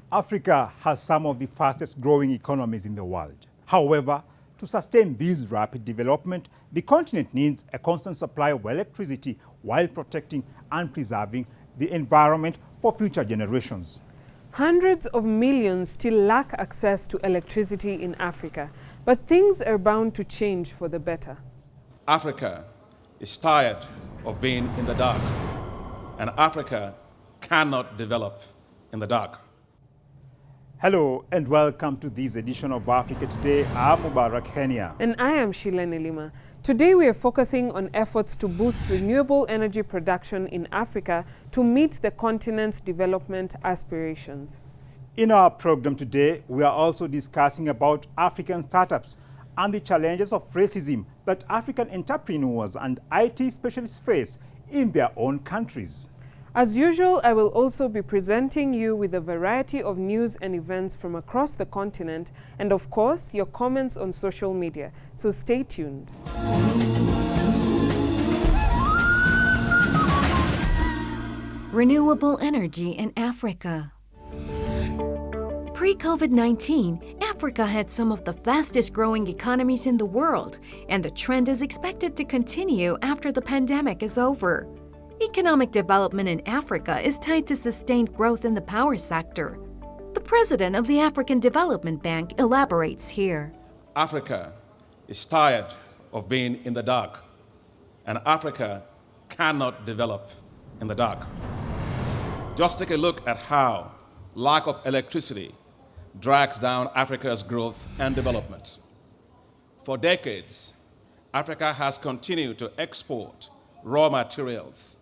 Africa has some of the fastest growing economies in the world. However, to sustain this rapid development, the continent needs a constant supply of electricity while protecting and preserving the environment for future generations. Hundreds of millions still lack access to electricity in Africa, but things are bound to change for the better. Africa is tired of being in the dark, and Africa cannot develop in the dark. Hello and welcome to this edition of Africa Today. I'm Mubarak Henia. And I am Sheila Nelima. Today we are focusing on efforts to boost renewable energy production in Africa to meet the continent's development aspirations. In our program today, we are also discussing about African startups and the challenges of racism that African entrepreneurs and IT specialists face in their own countries. As usual, I will also be presenting you with a variety of news and events from across the continent and, of course, your comments on social media. So stay tuned. Renewable energy in Africa. Pre-COVID-19, Africa had some of the fastest growing economies in the world, and the trend is expected to continue after the pandemic is over. Economic development in Africa is tied to sustained growth in the power sector. The president of the African Development Bank elaborates here. Africa is tired of being in the dark, and Africa cannot develop in the dark. Just take a look at how lack of electricity drags down Africa's growth and development. For decades, Africa has continued to export raw materials.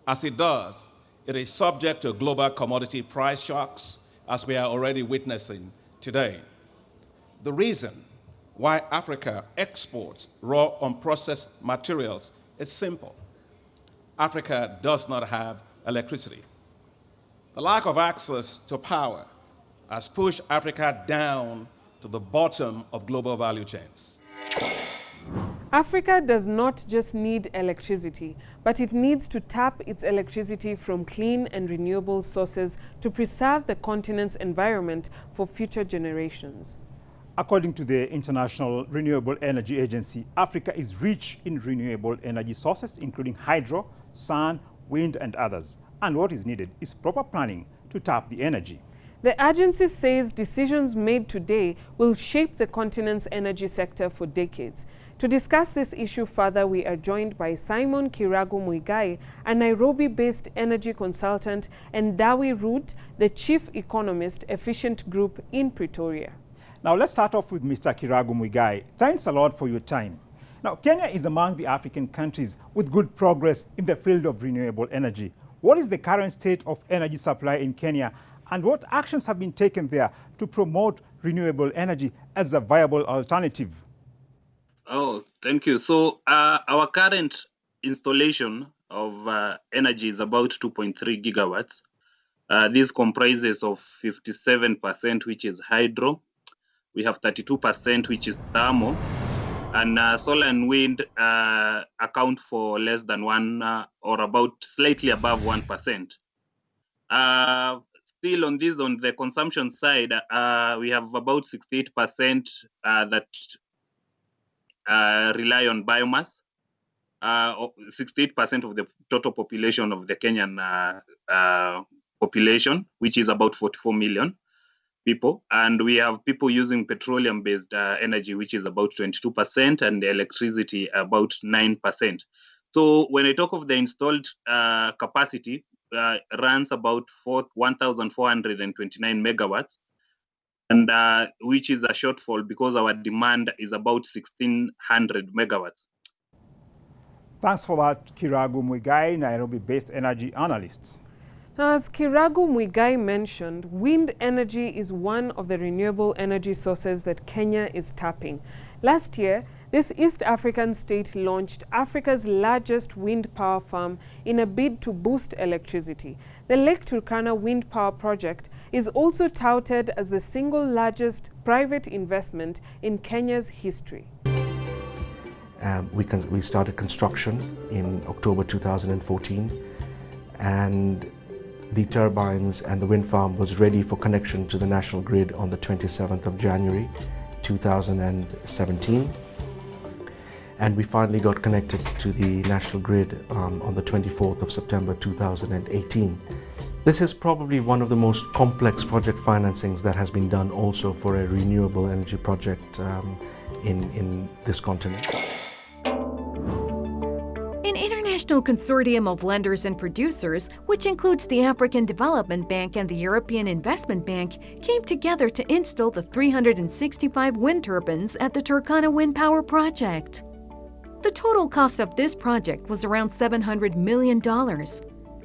As it does, it is subject to global commodity price shocks, as we are already witnessing today. The reason why Africa exports raw unprocessed materials is simple. Africa does not have electricity. The lack of access to power has pushed Africa down to the bottom of global value chains. Africa does not just need electricity, but it needs to tap its electricity from clean and renewable sources to preserve the continent's environment for future generations. According to the International Renewable Energy Agency, Africa is rich in renewable energy sources, including hydro, sun, wind, and others. And what is needed is proper planning to tap the energy. The agency says decisions made today will shape the continent's energy sector for decades. To discuss this issue further, we are joined by Simon Kiragu Muigai, a Nairobi-based energy consultant, and Dawi Root, the chief economist, Efficient Group in Pretoria. Now let's start off with Mr. Kiragu Muigai. Thanks a lot for your time. Now, Kenya is among the African countries with good progress in the field of renewable energy. What is the current state of energy supply in Kenya, and what actions have been taken there to promote renewable energy as a viable alternative? Oh, thank you. So our current installation of energy is about 2.3 gigawatts. This comprises of 57%, which is hydro. We have 32%, which is thermal. And solar and wind account for less than or about slightly above 1%. Still on the consumption side, we have about 68% that rely on biomass. 68% of the total population of the Kenyan population, which is about 44 million people. And we have people using petroleum-based energy, which is about 22%, and the electricity about 9%. So when I talk of the installed capacity, runs about 1,429 megawatts, and which is a shortfall because our demand is about 1,600 megawatts. Thanks for that, Kiragu Muigai, Nairobi-based energy analyst. Now, as Kiragu Muigai mentioned, wind energy is one of the renewable energy sources that Kenya is tapping. Last year, this East African state launched Africa's largest wind power farm in a bid to boost electricity. The Lake Turkana Wind Power Project is also touted as the single largest private investment in Kenya's history. We started construction in October 2014, and the turbines and the wind farm was ready for connection to the national grid on the 27th of January 2017. And we finally got connected to the national grid on the 24th of September 2018. This is probably one of the most complex project financings that has been done also for a renewable energy project in this continent. An international consortium of lenders and producers, which includes the African Development Bank and the European Investment Bank, came together to install the 365 wind turbines at the Turkana Wind Power Project. The total cost of this project was around $700 million.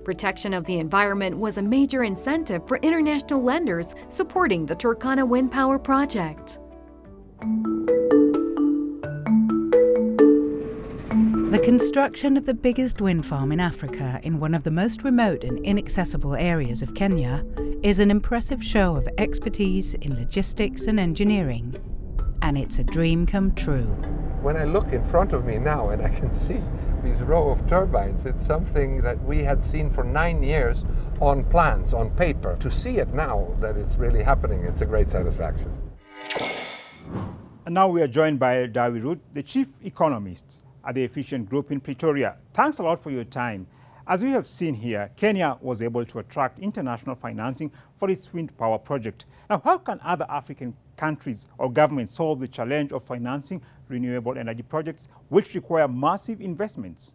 Protection of the environment was a major incentive for international lenders supporting the Turkana Wind Power Project. The construction of the biggest wind farm in Africa in one of the most remote and inaccessible areas of Kenya is an impressive show of expertise in logistics and engineering. And it's a dream come true. When I look in front of me now and I can see these row of turbines, it's something that we had seen for 9 years on plans, on paper. To see it now that it's really happening, it's a great satisfaction. And now we are joined by Dawi Root, the Chief Economist at the Efficient Group in Pretoria. Thanks a lot for your time. As we have seen here, Kenya was able to attract international financing for its wind power project. Now, how can other African countries or governments solve the challenge of financing renewable energy projects which require massive investments?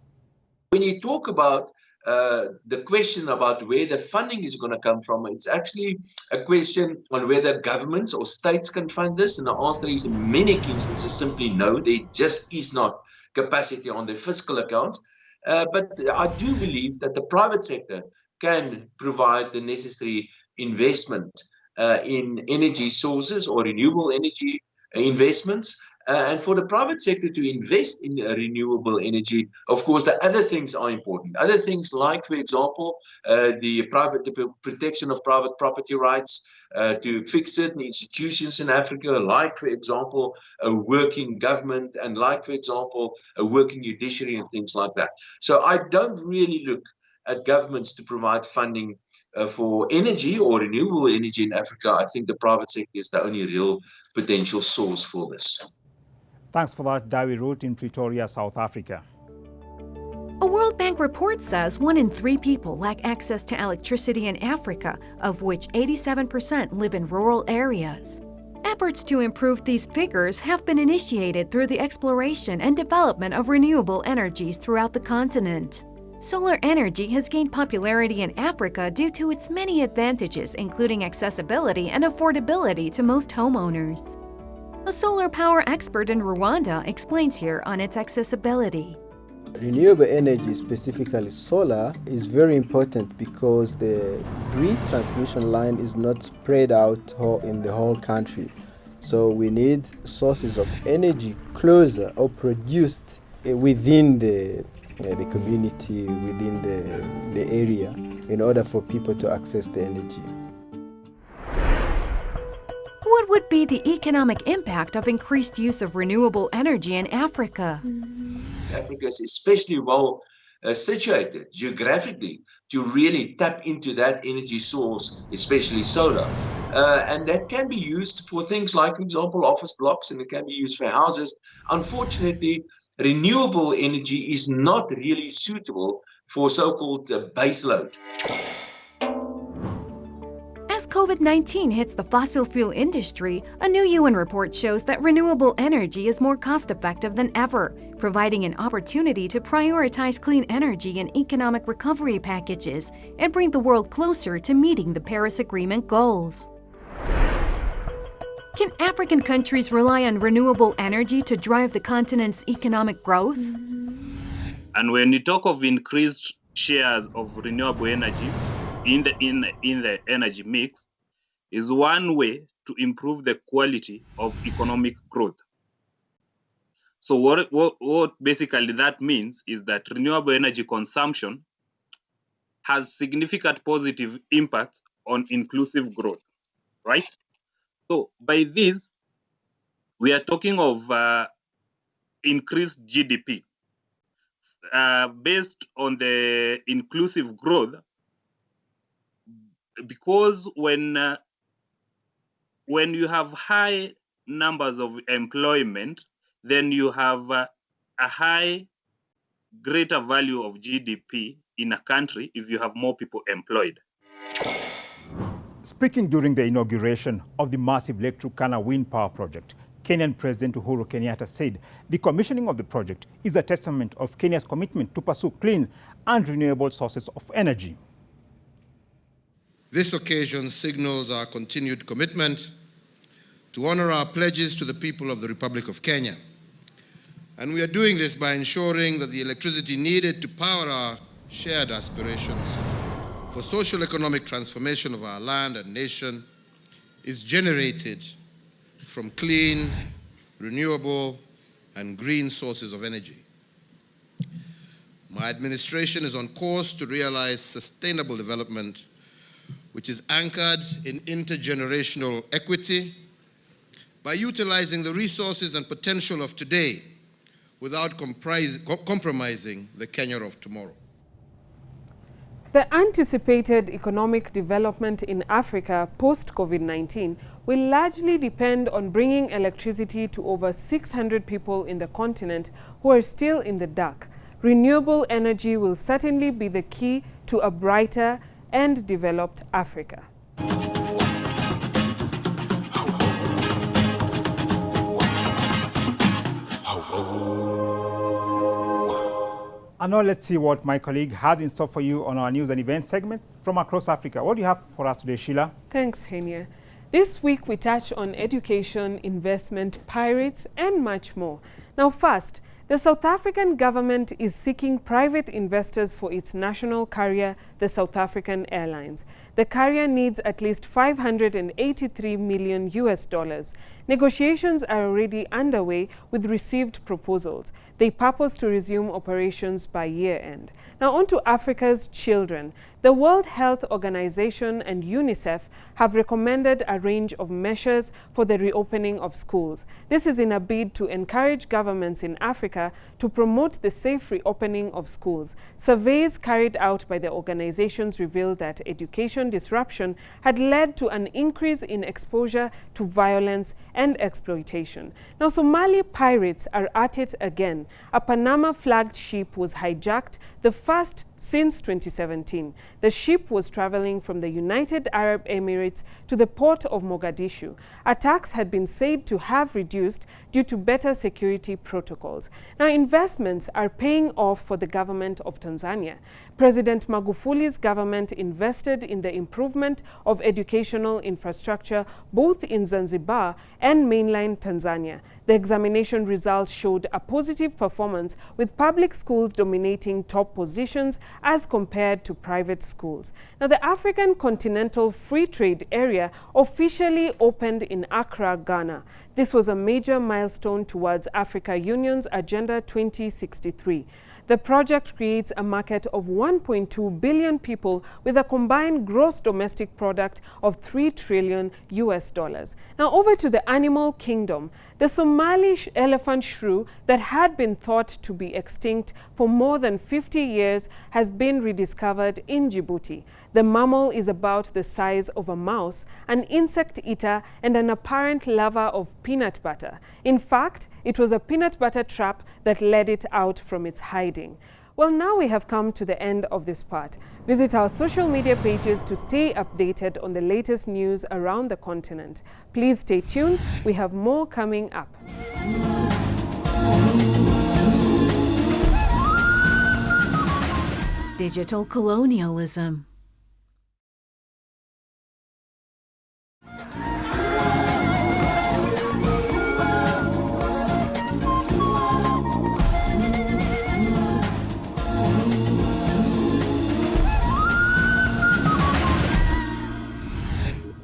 When you talk about the question about where the funding is going to come from, it's actually a question on whether governments or states can fund this. And the answer is in many instances simply no, there just is not capacity on their fiscal accounts. But I do believe that the private sector can provide the necessary investment in energy sources or renewable energy investments. And for the private sector to invest in renewable energy, of course, the other things are important. Other things like, for example, the protection of private property rights to fix certain institutions in Africa, like, for example, a working government and like, for example, a working judiciary and things like that. So I don't really look at governments to provide funding for energy or renewable energy in Africa. I think the private sector is the only real potential source for this. Thanks for that, Dawi Root in Pretoria, South Africa. A World Bank report says 1 in 3 people lack access to electricity in Africa, of which 87% live in rural areas. Efforts to improve these figures have been initiated through the exploration and development of renewable energies throughout the continent. Solar energy has gained popularity in Africa due to its many advantages, including accessibility and affordability to most homeowners. A solar power expert in Rwanda explains here on its accessibility. Renewable energy, specifically solar, is very important because the grid transmission line is not spread out in the whole country. So we need sources of energy closer or produced within the community, within the area, in order for people to access the energy. What would be the economic impact of increased use of renewable energy in Africa? Africa is especially well situated geographically to really tap into that energy source, especially solar. And that can be used for things like, for example, office blocks, and it can be used for houses. Unfortunately, renewable energy is not really suitable for so-called baseload. As COVID-19 hits the fossil fuel industry, a new UN report shows that renewable energy is more cost-effective than ever, providing an opportunity to prioritize clean energy in economic recovery packages and bring the world closer to meeting the Paris Agreement goals. Can African countries rely on renewable energy to drive the continent's economic growth? And when you talk of increased shares of renewable energy in the energy mix, is one way to improve the quality of economic growth. So what basically that means is that renewable energy consumption has significant positive impacts on inclusive growth, right? So by this, we are talking of increased GDP. Based on the inclusive growth, because when you have high numbers of employment, then you have a greater value of GDP in a country if you have more people employed. Speaking during the inauguration of the massive Lake Turkana wind power project, Kenyan President Uhuru Kenyatta said the commissioning of the project is a testament of Kenya's commitment to pursue clean and renewable sources of energy. This occasion signals our continued commitment to honor our pledges to the people of the Republic of Kenya. And we are doing this by ensuring that the electricity needed to power our shared aspirations for social economic transformation of our land and nation is generated from clean, renewable, and green sources of energy. My administration is on course to realize sustainable development, which is anchored in intergenerational equity by utilizing the resources and potential of today without compromising the Kenya of tomorrow. The anticipated economic development in Africa post-COVID-19 will largely depend on bringing electricity to over 600 people in the continent who are still in the dark. Renewable energy will certainly be the key to a brighter and developed Africa. And now let's see what my colleague has in store for you on our news and events segment from across Africa. What do you have for us today, Sheila? Thanks, Henia. This week we touch on education, investment, pirates, and much more. Now first, the South African government is seeking private investors for its national carrier, the South African Airlines. The carrier needs at least $583 million US. Negotiations are already underway with received proposals. They purpose to resume operations by year end. Now on to Africa's children. The World Health Organization and UNICEF have recommended a range of measures for the reopening of schools. This is in a bid to encourage governments in Africa to promote the safe reopening of schools. Surveys carried out by the organizations revealed that education disruption had led to an increase in exposure to violence and exploitation. Now, Somali pirates are at it again. A Panama-flagged ship was hijacked, the first since 2017. The ship was traveling from the United Arab Emirates to the port of Mogadishu. Attacks had been said to have reduced due to better security protocols. Now, investments are paying off for the government of Tanzania. President Magufuli's government invested in the improvement of educational infrastructure both in Zanzibar and mainland Tanzania. The examination results showed a positive performance, with public schools dominating top positions as compared to private schools. Now, the African Continental Free Trade Area officially opened in Accra, Ghana. This was a major milestone towards Africa Union's Agenda 2063. The project creates a market of 1.2 billion people with a combined gross domestic product of $3 trillion US. Now over to the animal kingdom. The Somali elephant shrew that had been thought to be extinct for more than 50 years has been rediscovered in Djibouti. The mammal is about the size of a mouse, an insect eater, and an apparent lover of peanut butter. In fact, it was a peanut butter trap that led it out from its hiding. Well, now we have come to the end of this part. Visit our social media pages to stay updated on the latest news around the continent. Please stay tuned. We have more coming up. Digital colonialism.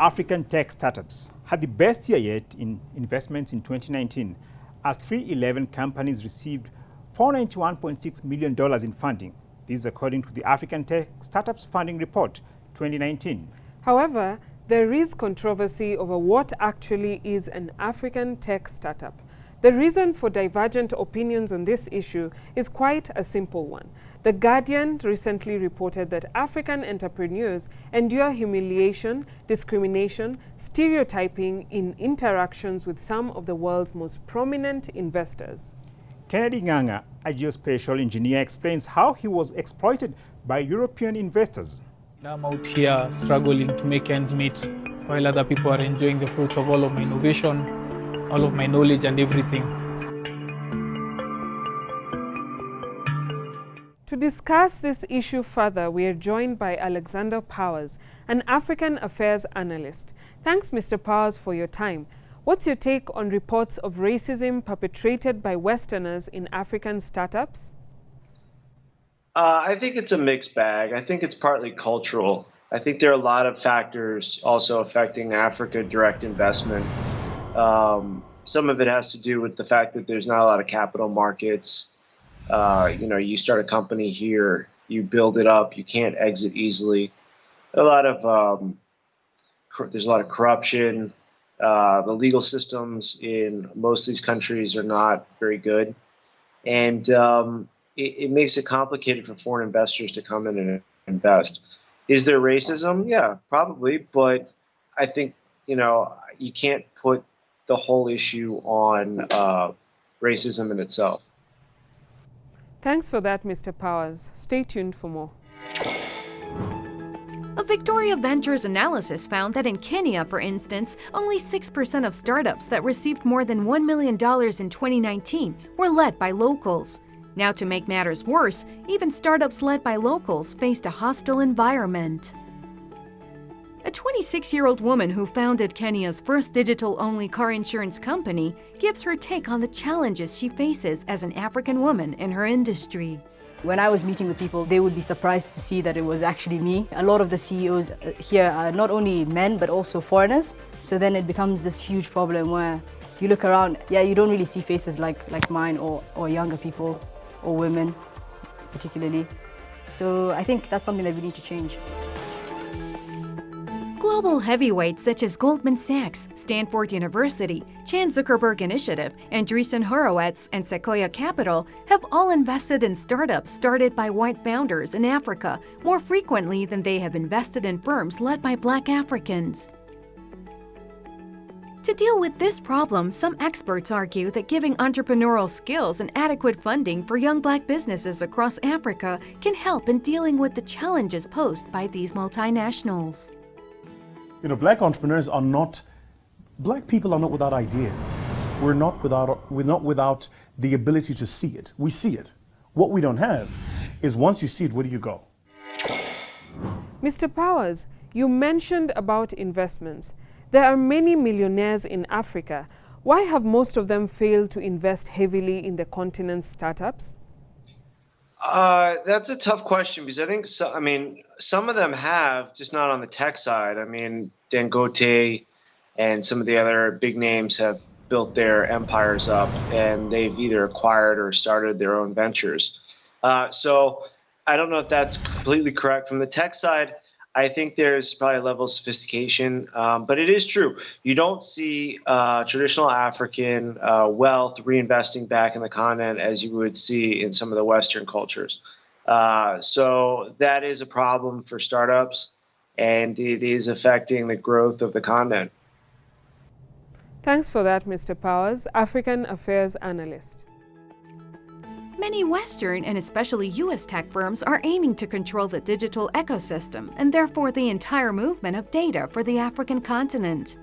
African tech startups had the best year yet in investments in 2019, as 311 companies received $491.6 million in funding. This is according to the African Tech Startups Funding Report 2019. However, there is controversy over what actually is an African tech startup. The reason for divergent opinions on this issue is quite a simple one. The Guardian recently reported that African entrepreneurs endure humiliation, discrimination, stereotyping in interactions with some of the world's most prominent investors. Kennedy Nganga, a geospatial engineer, explains how he was exploited by European investors. I'm out here struggling to make ends meet while other people are enjoying the fruits of all of my innovation, all of my knowledge and everything. To discuss this issue further, we are joined by Alexander Powers, an African affairs analyst. Thanks, Mr. Powers, for your time. What's your take on reports of racism perpetrated by Westerners in African startups? I think it's a mixed bag. I think it's partly cultural. I think there are a lot of factors also affecting Africa direct investment. Some of it has to do with the fact that there's not a lot of capital markets. You start a company here, you build it up, you can't exit easily. There's a lot of corruption. The legal systems in most of these countries are not very good, and it makes it complicated for foreign investors to come in and invest. Is there racism? Yeah, probably, but I think you can't put the whole issue on racism in itself. Thanks for that, Mr. Powers. Stay tuned for more. A Victoria Ventures analysis found that in Kenya, for instance, only 6% of startups that received more than $1 million in 2019 were led by locals. Now, to make matters worse, even startups led by locals faced a hostile environment. A 26-year-old woman who founded Kenya's first digital-only car insurance company gives her take on the challenges she faces as an African woman in her industry. When I was meeting with people, they would be surprised to see that it was actually me. A lot of the CEOs here are not only men, but also foreigners. So then it becomes this huge problem where you look around, you don't really see faces like mine or younger people or women particularly. So I think that's something that we need to change. Global heavyweights such as Goldman Sachs, Stanford University, Chan Zuckerberg Initiative, Andreessen Horowitz, and Sequoia Capital have all invested in startups started by white founders in Africa more frequently than they have invested in firms led by Black Africans. To deal with this problem, some experts argue that giving entrepreneurial skills and adequate funding for young Black businesses across Africa can help in dealing with the challenges posed by these multinationals. Black entrepreneurs are not, Black people are not without ideas. We're not without the ability to see it. We see it. What we don't have is once you see it, where do you go? Mr. Powers, you mentioned about investments. There are many millionaires in Africa. Why have most of them failed to invest heavily in the continent's startups? That's a tough question because I think some of them have, just not on the tech side. Dangote and some of the other big names have built their empires up, and they've either acquired or started their own ventures. So I don't know if that's completely correct. From the tech side, I think there's probably a level of sophistication, but it is true. You don't see traditional African wealth reinvesting back in the continent as you would see in some of the Western cultures. So that is a problem for startups, and it is affecting the growth of the continent. Thanks for that, Mr. Powers, African Affairs Analyst. Many Western and especially U.S. tech firms are aiming to control the digital ecosystem and therefore the entire movement of data for the African continent.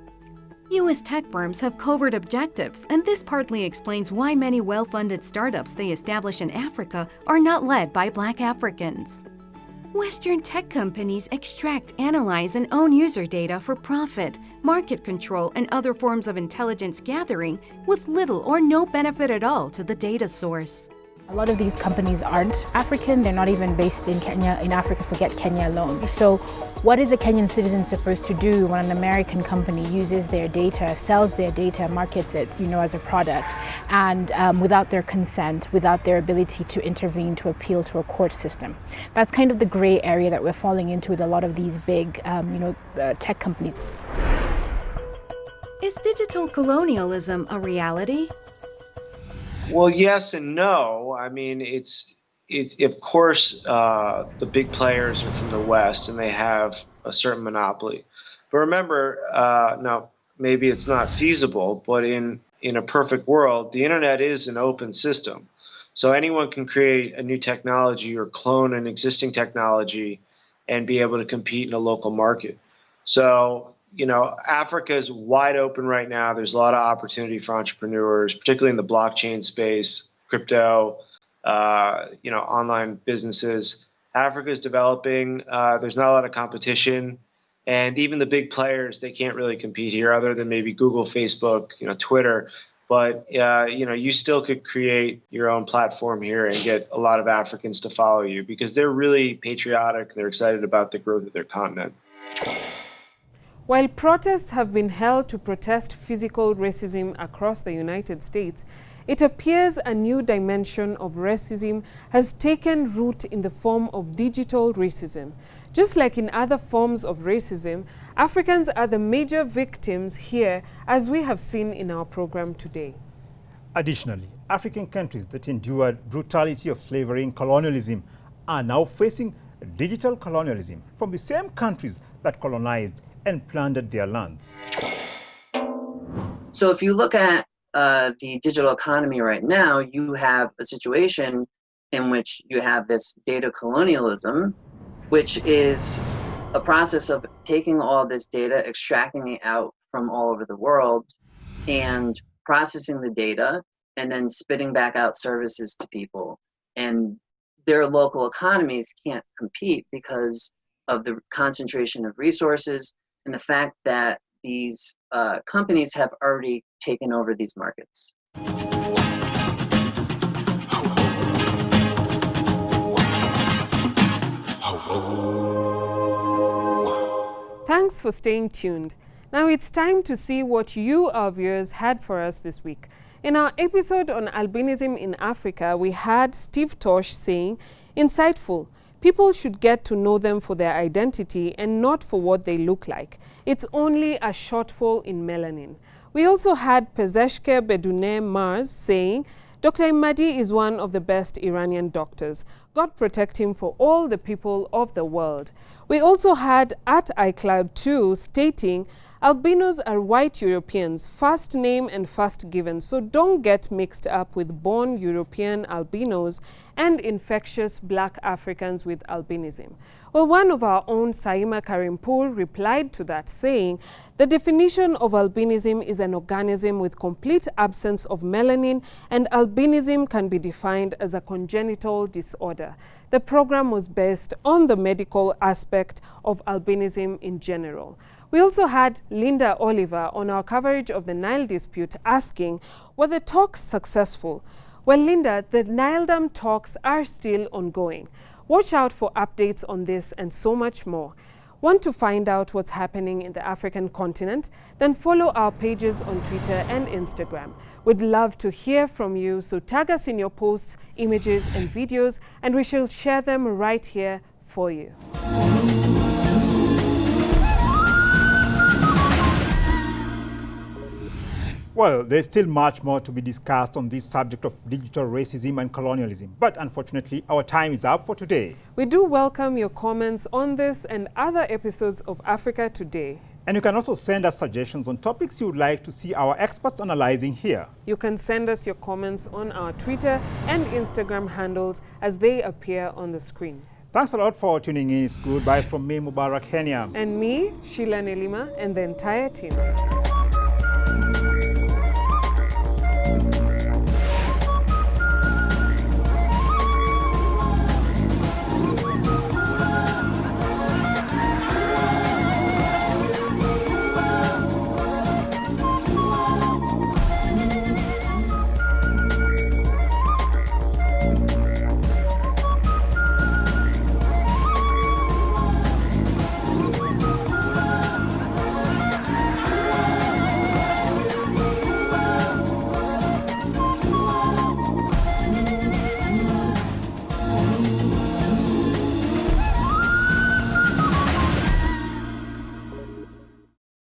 U.S. tech firms have covert objectives, and this partly explains why many well-funded startups they establish in Africa are not led by Black Africans. Western tech companies extract, analyze, and own user data for profit, market control, and other forms of intelligence gathering with little or no benefit at all to the data source. A lot of these companies aren't African, they're not even based in Kenya, in Africa, forget Kenya alone. So what is a Kenyan citizen supposed to do when an American company uses their data, sells their data, markets it, as a product, and without their consent, without their ability to intervene, to appeal to a court system? That's kind of the gray area that we're falling into with a lot of these big, tech companies. Is digital colonialism a reality? Well, yes and no. I mean, it's of course the big players are from the West and they have a certain monopoly. But remember, now maybe it's not feasible, but in a perfect world, the internet is an open system. So anyone can create a new technology or clone an existing technology and be able to compete in a local market. So, you know, Africa is wide open right now. There's a lot of opportunity for entrepreneurs, particularly in the blockchain space, crypto, you know, online businesses. Africa is developing. There's not a lot of competition. And even the big players, they can't really compete here other than maybe Google, Facebook, you know, Twitter. But, you know, you still could create your own platform here and get a lot of Africans to follow you because they're really patriotic. They're excited about the growth of their continent. While protests have been held to protest physical racism across the United States, it appears a new dimension of racism has taken root in the form of digital racism. Just like in other forms of racism, Africans are the major victims here, as we have seen in our program today. Additionally, African countries that endured brutality of slavery and colonialism are now facing digital colonialism from the same countries that colonized and plundered their lands. So if you look at the digital economy right now, you have a situation in which you have this data colonialism, which is a process of taking all this data, extracting it out from all over the world, and processing the data, and then spitting back out services to people. And their local economies can't compete because of the concentration of resources and the fact that these companies have already taken over these markets. Thanks for staying tuned. Now it's time to see what you, our viewers, had for us this week. In our episode on albinism in Africa, we had Steve Tosh saying, "Insightful. People should get to know them for their identity and not for what they look like. It's only a shortfall in melanin." We also had Pezeshke Bedune Mars saying, "Dr. Imadi is one of the best Iranian doctors. God protect him for all the people of the world." We also had at iCloud2 stating, "Albinos are white Europeans, first name and first given, so don't get mixed up with born European albinos and infectious black Africans with albinism." Well, one of our own, Saima Karimpour, replied to that saying, "The definition of albinism is an organism with complete absence of melanin, and albinism can be defined as a congenital disorder." The program was based on the medical aspect of albinism in general. We also had Linda Oliver on our coverage of the Nile dispute asking, were the talks successful? Well, Linda, the Nile Dam talks are still ongoing. Watch out for updates on this and so much more. Want to find out what's happening in the African continent? Then follow our pages on Twitter and Instagram. We'd love to hear from you, so tag us in your posts, images and videos, and we shall share them right here for you. Well, there's still much more to be discussed on this subject of digital racism and colonialism, but unfortunately our time is up for today. We do welcome your comments on this and other episodes of Africa Today. And you can also send us suggestions on topics you would like to see our experts analyzing here. You can send us your comments on our Twitter and Instagram handles as they appear on the screen. Thanks a lot for tuning in. It's goodbye from me, Mubarak Henia. And me, Sheila Nelima, and the entire team.